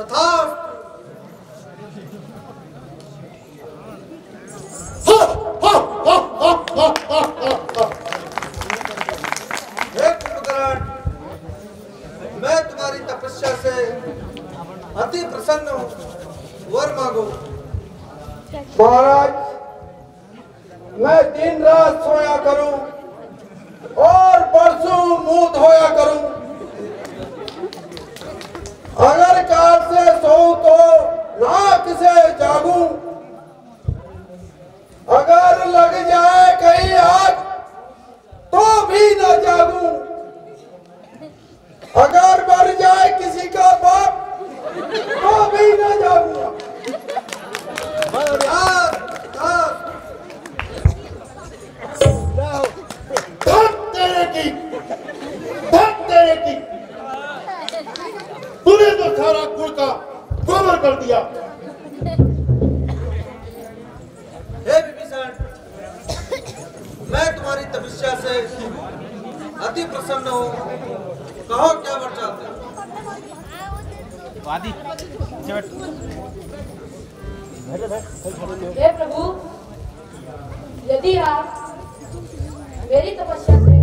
तथास्तु। हे कुंभकर्ण, मैं तुम्हारी तपस्या से अति प्रसन्न हूँ, वर मांगो। महाराज, मैं दिन रात सोया करूं और परसों मुंह धोया करूं। अगर काल से सोऊं तो नाक से जागूं। अगर लग जाए कहीं आग तो भी न जागूं। अगर मर जाए किसी का बाप तो भी न जागूंगा। तूने तो सारा कुल का गोबर कर दिया। हे विभीषण, मैं तुम्हारी तपस्या से अति प्रसन्न हूँ, कहो क्या वर चाहते हो? हे प्रभु, यदि आप मेरी तपस्या से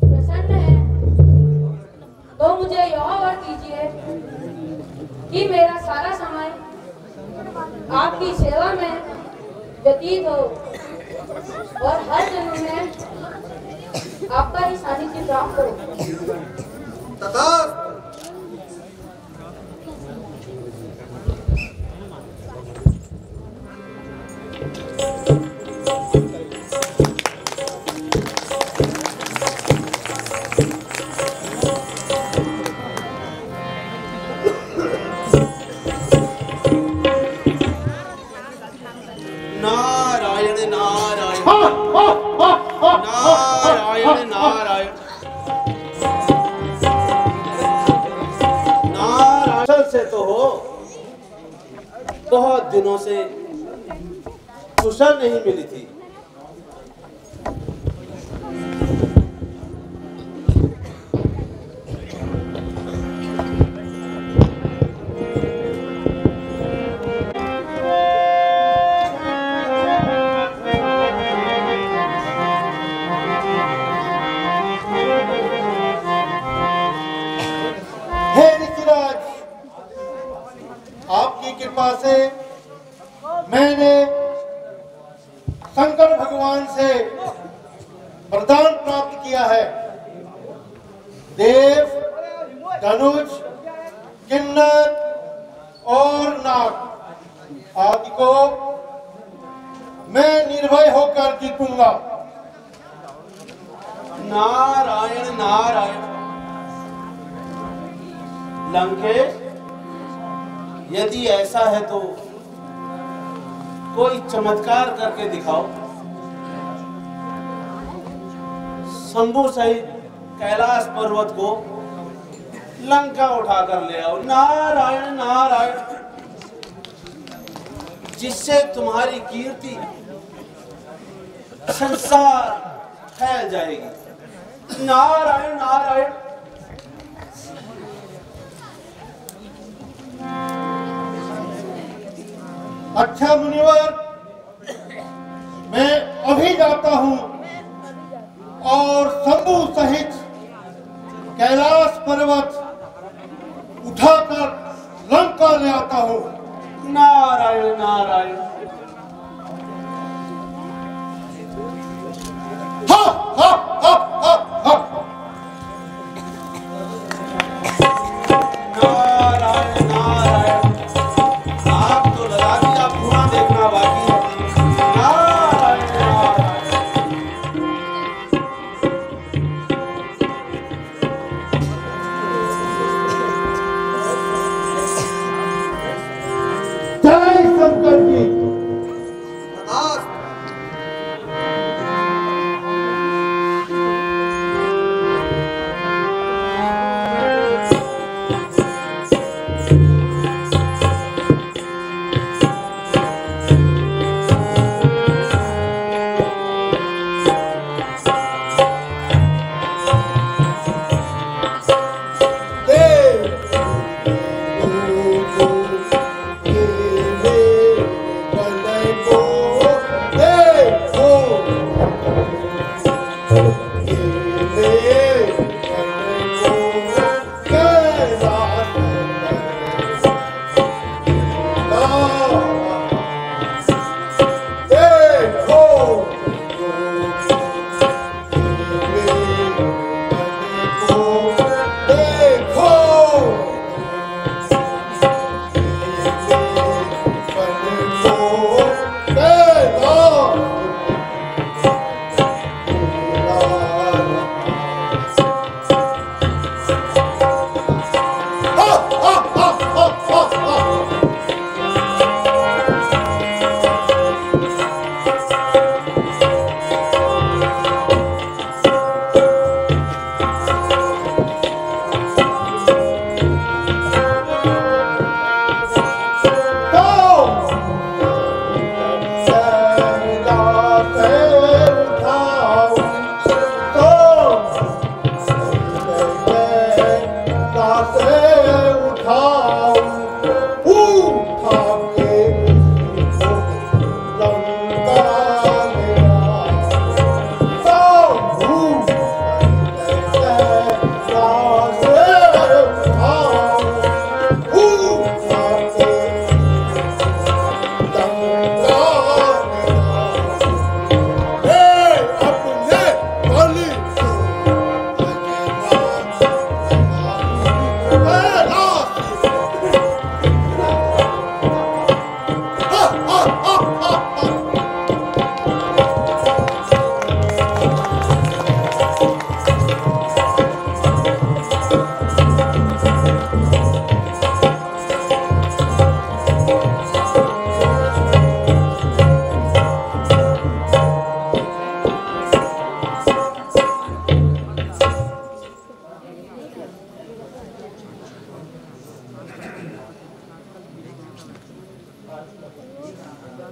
प्रसन्न हैं, तो मुझे यह वर दीजिए कि मेरा सारा समय आपकी सेवा में व्यतीत हो और हर जन्म में आपका ही सानिध्य प्राप्त हो। तथास्तु। नारायण नारायण नारायण नारायण नारायण से तो हो, बहुत दिनों से कुशल नहीं मिली थी। आपकी कृपा से मैंने शंकर भगवान से वरदान प्राप्त किया है। देव, धनुष, किन्नर और नाग आदि को मैं निर्भय होकर जीतूंगा। नारायण नारायण। लंकेश, यदि ऐसा है तो कोई चमत्कार करके दिखाओ। शंभु सहित कैलाश पर्वत को लंका उठाकर ले आओ। नारायण नारायण। जिससे तुम्हारी कीर्ति संसार फैल जाएगी। नारायण नारायण। अच्छा मुनिवर, मैं अभी जाता हूँ और शंभु सहित कैलाश पर्वत उठाकर लंका ले आता हूँ। नारायण नारायण। हा हा हा हा हा। नारायण नारायण। आप तो लगा दिया, पूरा देखना बाकी है। नारायण नारायण। जय शंकर जी।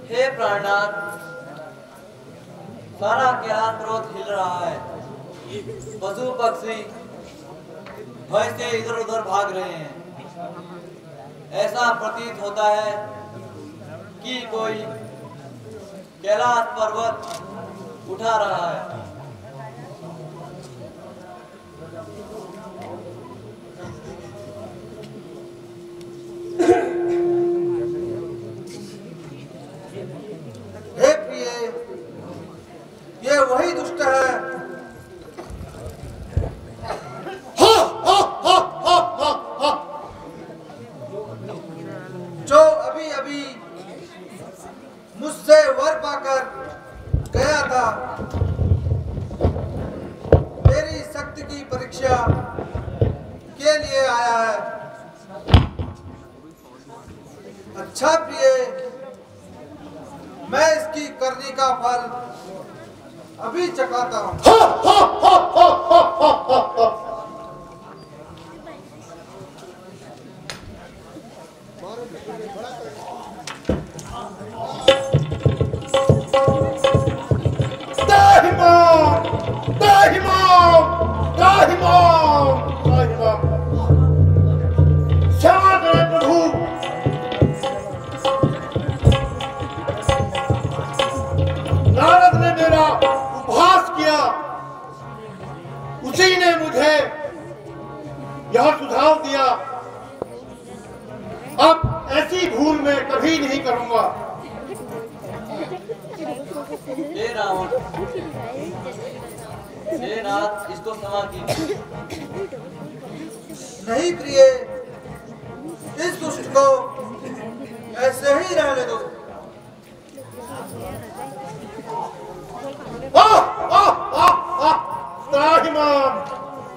हे प्राणनाथ, सारा ज्ञान क्रोध हिल रहा है। पशु पक्षी भय से इधर उधर भाग रहे हैं। ऐसा प्रतीत होता है कि कोई कैलाश पर्वत उठा रहा है। हे प्रिय, ये वही दुष्ट है जो अभी अभी मुझसे वर पाकर गया था। मेरी शक्ति की परीक्षा के लिए आया है। अच्छा प्रिय, मैं इसकी करनी का फल अभी चखाता हूं। नारद ने मेरा उपहास किया, उसी ने मुझे यह सुझाव दिया। अब ऐसी भूल मैं कभी नहीं करूंगा। हे रावण, हे नाथ, इसको क्षमा कीजिए। नहीं प्रिय, इस दुष्ट को ऐसे ही रहने दो। त्राहिमाम,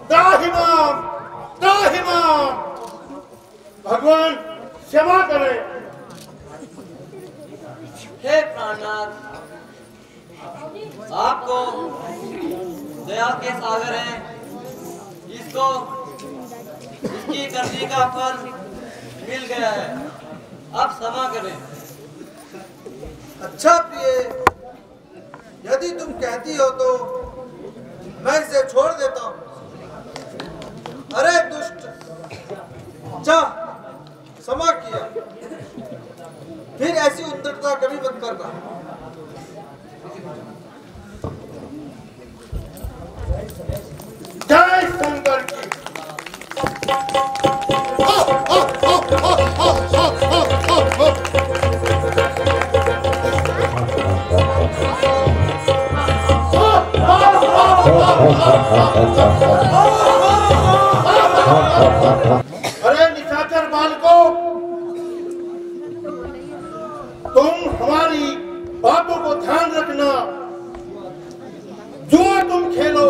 त्राहिमाम, त्राहिमाम। भगवान क्षमा करें। हे प्राणनाथ, आपको दया के सागर हैं। इसको इसकी करनी का फल मिल गया है। अब क्षमा करें। अच्छा प्रिय, यदि तुम कहती हो तो मैं इसे छोड़ देता हूं। अरे दुष्ट, जा, क्षमा किया, फिर ऐसी उद्धटता कभी मत करना। जय शंकर की। अरे निशाचर बालकों, तुम हमारी बातों को ध्यान रखना। जुआ तुम खेलो,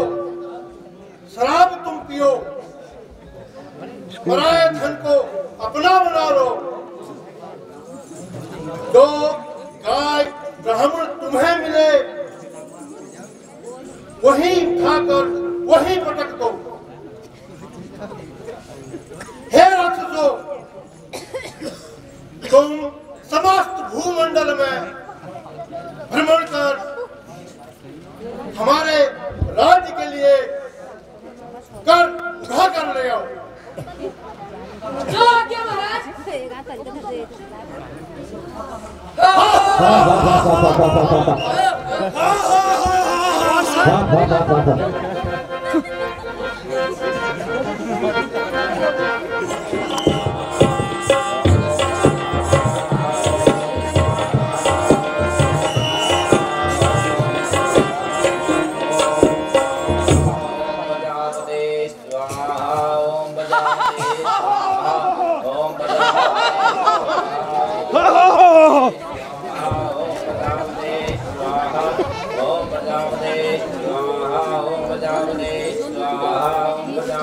शराब तुम पियो, पराये धन को अपना बना लो। जो गाय ब्राह्मण तुम्हें मिले वही खाकर वही पटक दो। हे राक्षसों, तुम समस्त भूमंडल में भ्रमण कर हमारे राज्य के लिए कर उठा कर ले आओ। जो आज्ञा महाराज।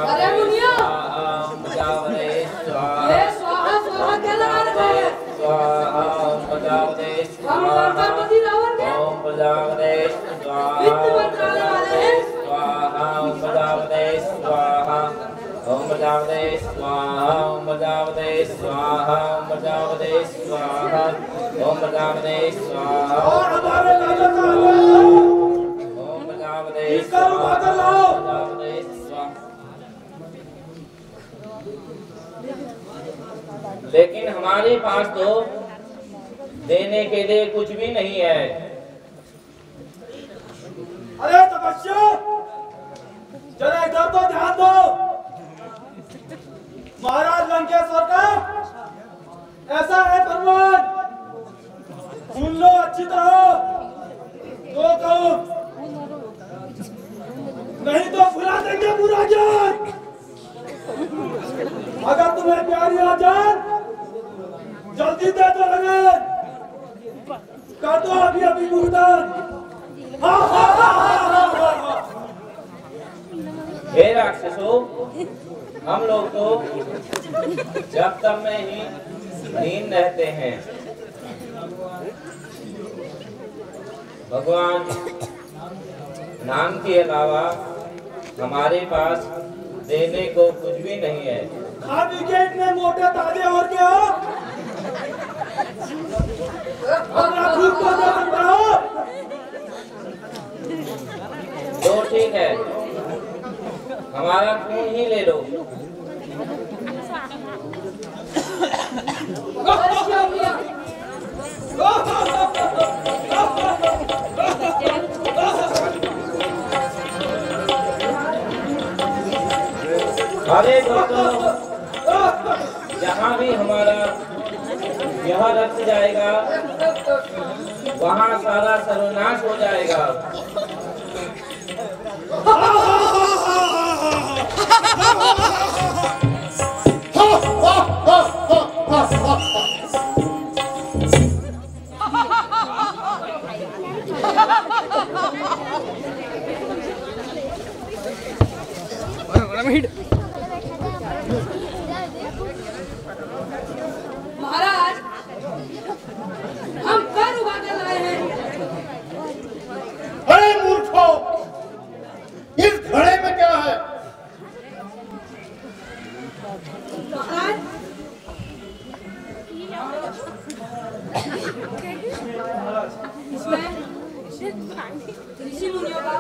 अरे मुनिया, ये स्वाहा स्वाहा क्या लगा रखे हैं? हम लंकापति रावण के वित्त मंत्रालय वाले हैं। ओम प्रजापते स्वाहा, ओम प्रजापते स्वाहा, ओम प्रजापते स्वाहा, ओम प्रजापते स्वाहा, ओम प्रजापते स्वाहा। और हमारे राजा का ओम प्रजापते इसका रूप आकर लाओ। प्रजापते स्वाहा। लेकिन हमारे पास तो देने के लिए कुछ भी नहीं है। अरे तपस्या, जरा इधर तो ध्यान दो। महाराज लंकेश्वर का ऐसा है फरमान, सुन लो अच्छी तरह। तो कहूं नहीं तो भुला देंगे पूरा ज्ञान। अगर तुम्हें प्यारी आ जान, जल्दी दे दो लगन, कर दो अभी अभी मुर्दान। हे राक्षसों, हम लोग तो जब तक में ही लीन रहते हैं। भगवान नाम के अलावा हमारे पास देने को कुछ भी नहीं है। खा पी के इतने मोटे ताजे और क्या हो? अपना खून को दे सकते हो? तो ठीक है, हमारा खून ही ले लो। अरे दोस्तों, जहाँ भी हमारा यह रक्त जाएगा वहाँ सारा सर्वनाश हो जाएगा। महाराज, हम कर उगा कर लाए हैं। अरे मूर्खों, इस घड़े में क्या है? महाराज, इसमें ऋषि मुनियों का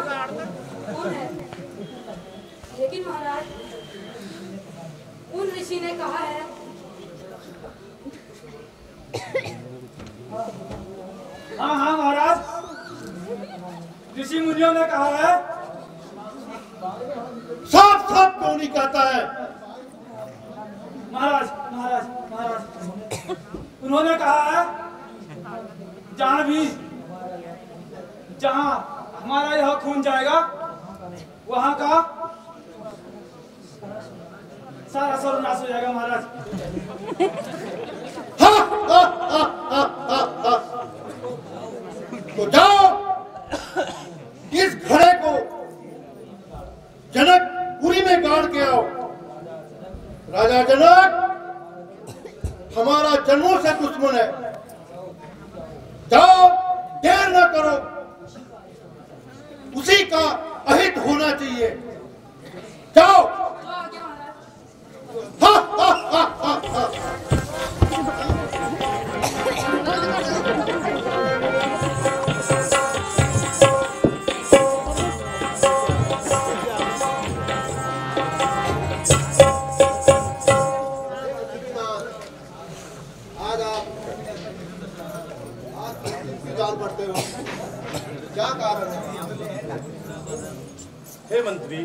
खून है। लेकिन महाराज, उन ऋषि ने कहा है हाँ हाँ महाराज, ऋषि मुनियों ने कहा है। साफ साफ क्यों नहीं कहता है? महाराज महाराज महाराज, उन्होंने कहा है जहाँ हमारा यह खून जाएगा वहाँ का सारा सर्वनाश हो जाएगा महाराज। तो जाओ, इस घड़े को जनकपुरी में गाड़ के आओ। राजा जनक हमारा जन्मों से दुश्मन है। जाओ, देर न करो, उसी का अहित होना चाहिए। जाओ। हा, हा, हा, हा, हा। पढ़ते हो, क्या कारण है? हे मंत्री,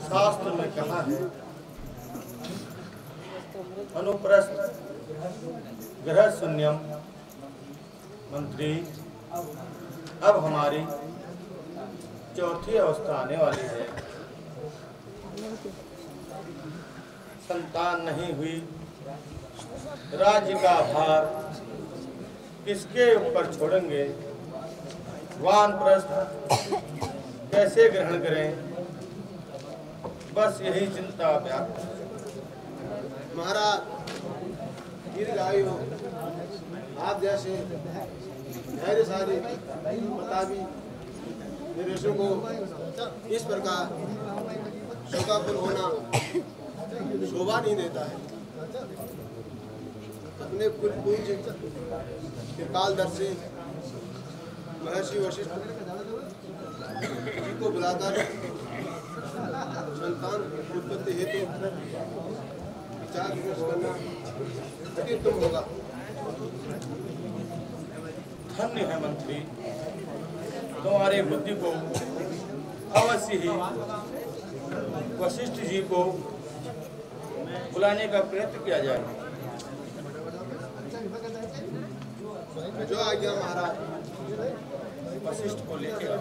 शास्त्र में कहा है अनुप्रस्थ ग्रह शून्यम। मंत्री, अब हमारी चौथी अवस्था आने वाली है। संतान नहीं हुई, राज्य का भार किसके ऊपर छोड़ेंगे? वानप्रस्थ कैसे ग्रहण करें? बस यही चिंता व्याप्त है। महाराज दीर्घायु हो, आप जैसे धैर्यशाली प्रतापी निवेशों को इस प्रकार शोकाकुल होना शोभा नहीं देता है। अपने कुल पूज्य कृपालदर्शी महर्षि वशिष्ठ जी को बुलाकर संतान उत्पत्ति हेतु विचार विमर्श करना अति उत्तम होगा। धन्य है मंत्री, तुम्हारे बुद्धि को अवश्य ही वशिष्ठ जी को बुलाने का प्रयत्न किया जाए। जो आज्ञा महाराज। वशिष्ठ को लेके आओ।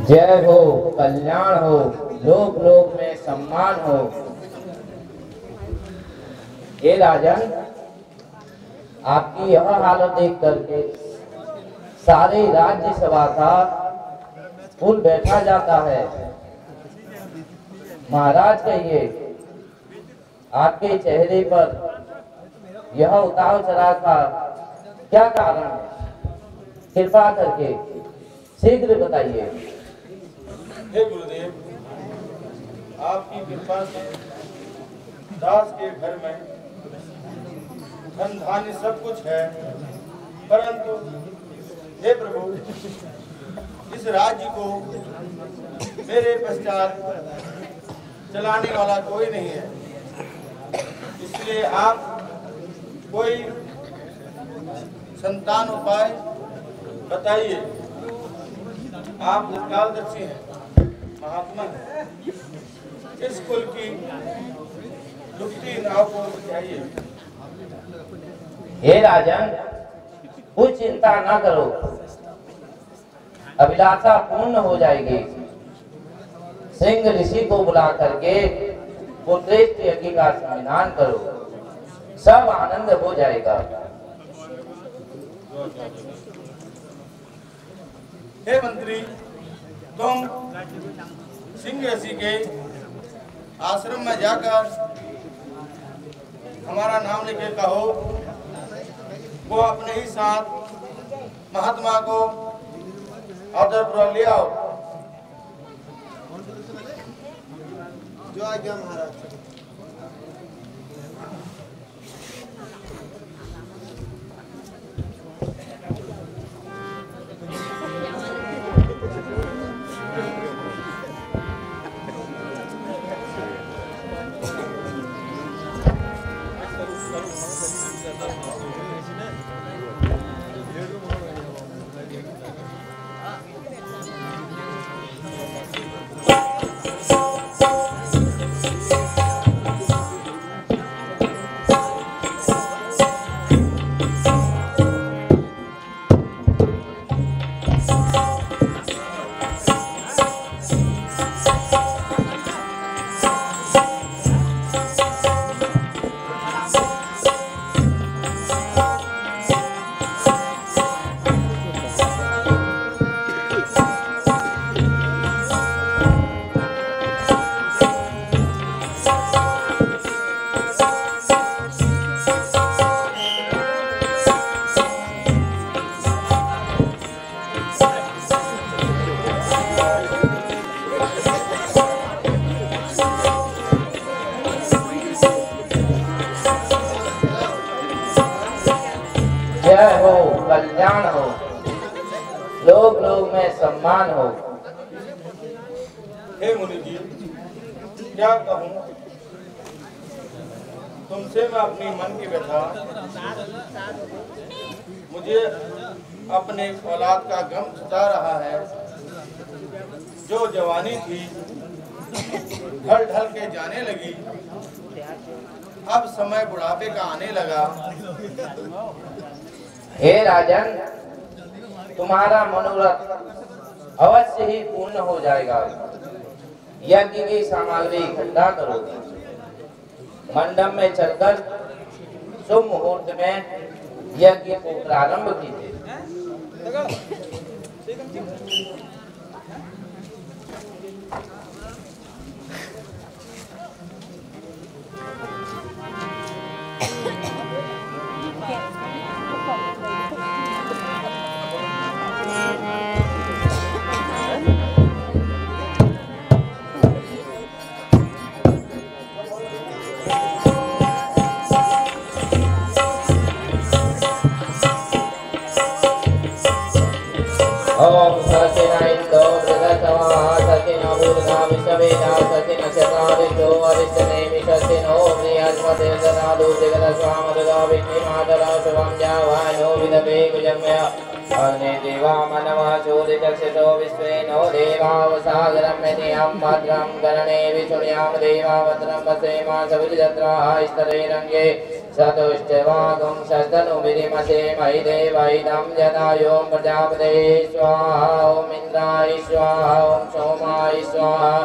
जय हो, कल्याण हो, लोक लोक में सम्मान हो। हे राजन, आपकी यह हालत देख करके सारे राज्य सभा का पुल बैठा जाता है। महाराज कहिए, आपके चेहरे पर यह उतार चढ़ाव का क्या कारण है? कृपा करके शीघ्र बताइए। हे गुरुदेव, आपकी कृपा से दास के घर में धन धान्य सब कुछ है, परंतु हे प्रभु, इस राज्य को मेरे पश्चात चलाने वाला कोई नहीं है। इसलिए आप कोई संतान उपाय बताइए। आप कालदर्शी हैं, महात्मा है, इस कुल की डूबती नाव को बुझाइए। हे राजन, कुछ चिंता न करो, अभिलाषा पूर्ण हो जाएगी। सिंह ऋषि को बुला करके पुत्रेष्ठ यज्ञ का संविधान करो, सब आनंद हो जाएगा। हे मंत्री, तुम सिंह ऋषि के आश्रम में जाकर हमारा नाम लेके कहो, वो अपने ही साथ महात्मा को आदरपूर्वक ले आओ। जो आज्ञा महाराज। जय हो, कल्याण हो, लोग लोग में सम्मान हो। हे मुनि जी, क्या कहूँ तुमसे मैं अपनी मन की व्यथा, मुझे अपने औलाद का गम सता रहा है। जो जवानी थी ढल ढल के जाने लगी, अब समय बुढ़ापे का आने लगा। हे राजन, तुम्हारा मनोरथ अवश्य ही पूर्ण हो जाएगा। यज्ञ की सामग्री इकट्ठा करो, मंडप में चलकर शुभ मुहूर्त में यज्ञ को प्रारंभ कीजिए। ओम सचिन इंदो वृद्धसमाः सचिन भूर्गा विश्ववेदा सचिन शतादिशो अरिष्टनेमि सचिनो बृहस्पति ददातु जगदस्वामरुदा विष्णुमातरा शुभं जावानो विदवे कुजम्य अग्ने देवा मनवः चोदिचक्षुषो विश्वेनो देवावसागरं यदिहं भद्रं कर्णे विशुण्याम देवावत्रं वसेमा सविजत्राः स्तरैरङ्गे सतुष्टवागुं शस्तनुभिरिमसे महि देवैदं यदायों प्रजापते स्वाहा ओम इंद्राय स्वाहा ओम सोमाय स्वाहा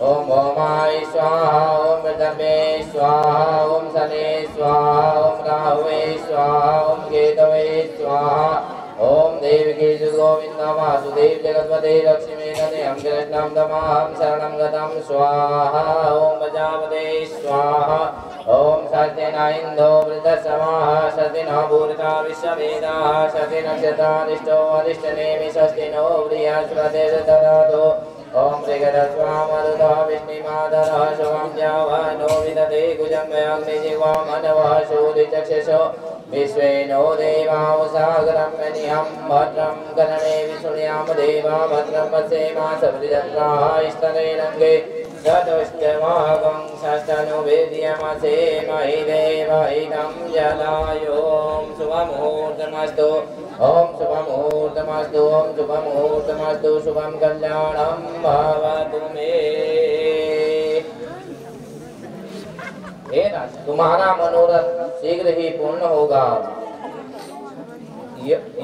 ओम भौमाय स्वाहा ओम पृथ्वे स्वाहा ओम शने स्वाहा ओम राहुवे स्वाहा ओम केतवे स्वाहा ओम देवकी गोविंद वासुदेव जगतपते लक्ष्मी नंदे कृष्णं तमाहं शरणं गतं स्वाहा ओम प्रजापते स्वाहा ओम सत्यना इंदो वृद्धसमाः सत्यना भूर्गा विश्ववेदाः सत्यना शतादिष्टो अरिष्टनेमि षष्ठिनो बृहस्पति ददातु ओम श्रीगणस्वामरुतः विष्णुमातरः शुभं जावानो विदधे कुजं अग्निजिह्वा मनवः शूलिचक्षुषो विश्वेनो देवावसागरं यदिहं भद्रं कर्णे विशुण्याम देवा भद्रं वसेमा सविजत्राः स्तरैरङ्गे चतुष्टवागं षष्ठनुभिर्यमसे महि देवैदं जलायों शुभमुहूर्तमस्तु ओम शुभमुहूर्तमस्तु ओम शुभमुहूर्तमस्तु शुभं कल्याणं भवतु मे। हे राज, तुम्हारा मनोरथ शीघ्र ही पूर्ण होगा।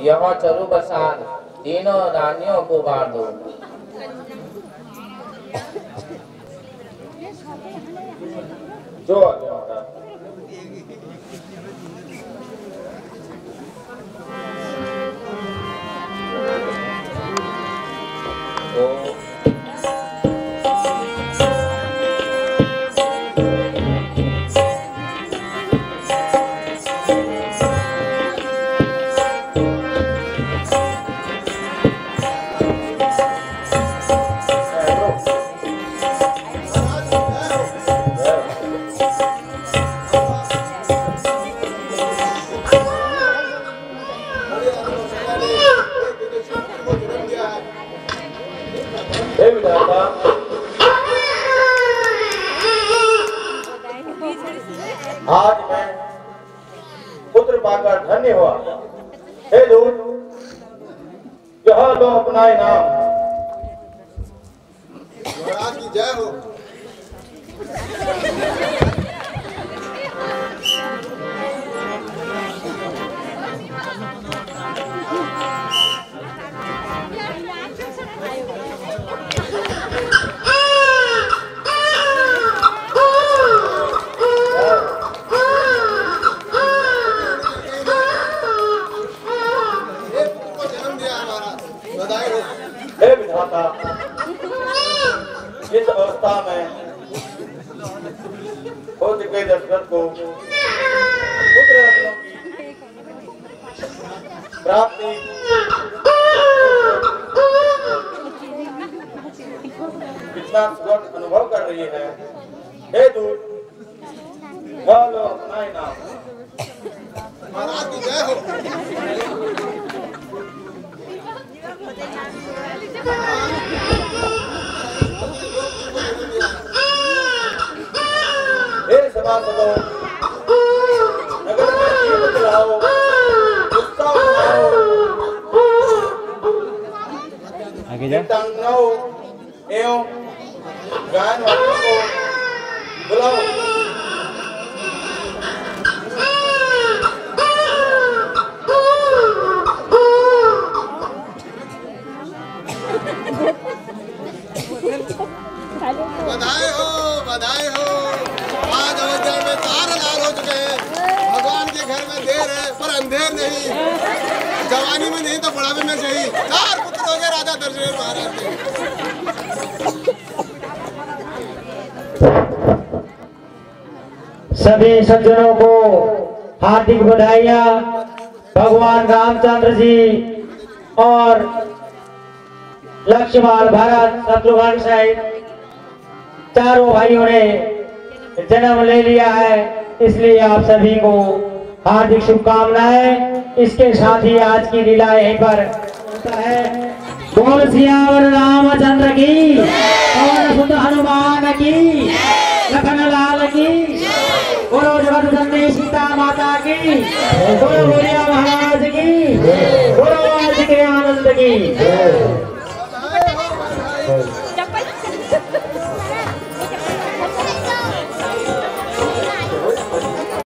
यह चरु प्रसाद तीनों रानियों को बांट दो। जो आज मैं पुत्र पाकर धन्य हुआ। हे दूत, यह लो अपना इनाम। महाराज की जय हो। हे विधाता, इस अवस्था में हो चुके दशरथ को पुत्र रत्नों की प्राप्ति कितना सुख अनुभव कर रही है। हे दूत, वह लो अपना इनाम। महाराज की जय हो। हे सभासदों, नगर में दीप जलाओ, उत्सव मनाओ, कीर्तनों एवं गायन वाद्यों को बुलाओ। बधाई हो, बधाई हो। आज अयोध्या में 4 लाल हो चुके हैं। भगवान के घर में देर है पर अंधेर नहीं। जवानी में नहीं तो बुढ़ापे में सही। 4 पुत्र हो गए राजा दशरथ महाराज के। सभी सज्जनों को हार्दिक बधाइयाँ। भगवान रामचंद्र जी और लक्ष्मण, भरत, शत्रुघ्न सहित चारों भाइयों ने जन्म ले लिया है, इसलिए आप सभी को हार्दिक शुभकामनाएं। इसके साथ ही आज की लीला यहीं पर होता है। बोल सियावर रामचंद्र की, पवन सुत हनुमान की, लखन लाल की, बोलो जगत जननी सीता माता की, बोलो भोलिया महाराज की, बोलो आज के आनंद की।